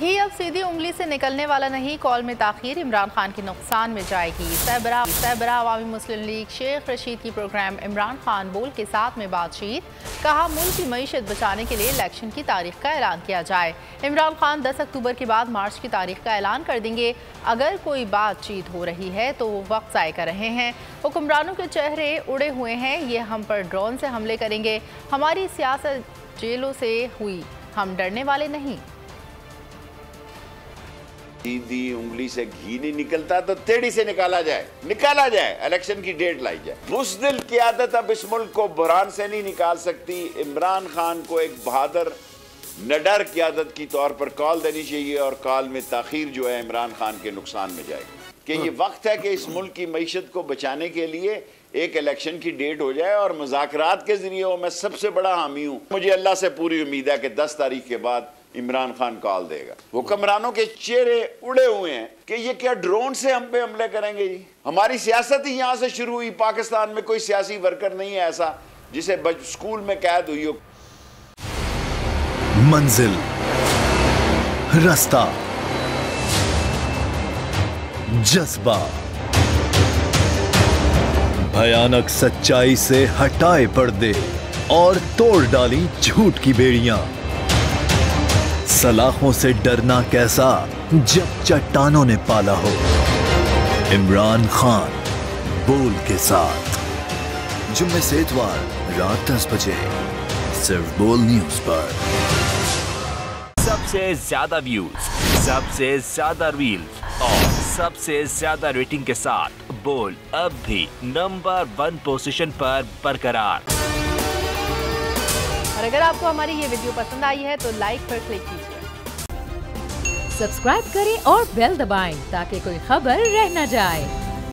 घी अब सीधी उंगली से निकलने वाला नहीं, कॉल में ताखीर इमरान खान के नुकसान में जाएगी। सरबराह अवामी मुस्लिम लीग शेख रशीद की प्रोग्राम इमरान खान बोल के साथ में बातचीत। कहा मुल्क की मईशत बचाने के लिए इलेक्शन की तारीख का ऐलान किया जाए। इमरान खान 10 अक्टूबर के बाद मार्च की तारीख का ऐलान कर देंगे। अगर कोई बातचीत हो रही है तो वो वक्त ज़ाय कर रहे हैं। हुक्मरानों के चेहरे उड़े हुए हैं, ये हम पर ड्रोन से हमले करेंगे। हमारी सियासत जेलों से हुई, हम डरने वाले नहीं। सीधी उंगली से घी नहीं निकलता तो टेढ़ी से निकाला जाए, इलेक्शन की डेट लाई जाए। बुज़दिल क़यादत अब इस मुल्क को बुरान से नहीं निकाल सकती। इमरान खान को एक बहादुर निडर क़यादत की तौर पर कॉल देनी चाहिए और कॉल में ताखीर जो है इमरान खान के नुकसान में जाएगी कि ये वक्त है कि इस मुल्क की मईशत को बचाने के लिए एक इलेक्शन की डेट हो जाए और मुज़ाकरात के जरिए वो मैं सबसे बड़ा हामी हूँ। मुझे अल्लाह से पूरी उम्मीद है कि 10 तारीख के बाद इमरान खान कॉल देगा। हुक्मरानों के चेहरे उड़े हुए हैं कि ये क्या ड्रोन से हम पे हमले करेंगे जी। हमारी सियासत ही यहाँ से शुरू हुई। पाकिस्तान में कोई सियासी वर्कर नहीं है ऐसा जिसे स्कूल में कैद हुई हो। मंजिल, रास्ता, जज्बा, भयानक सच्चाई से हटाए पर्दे और तोड़ डाली झूठ की बेड़ियां। सलाखों से डरना कैसा जब चट्टानों ने पाला हो। इमरान खान बोल के साथ जुम्मे से इतवार रात 10 बजे सिर्फ बोल न्यूज पर। सबसे ज्यादा व्यूज, सबसे ज्यादा रील्स और सबसे ज्यादा रेटिंग के साथ बोल अब भी नंबर 1 पोजीशन पर बरकरार। और अगर आपको हमारी ये वीडियो पसंद आई है तो लाइक पर क्लिक कीजिए, सब्सक्राइब करें और बेल दबाएं ताकि कोई खबर रह न जाए।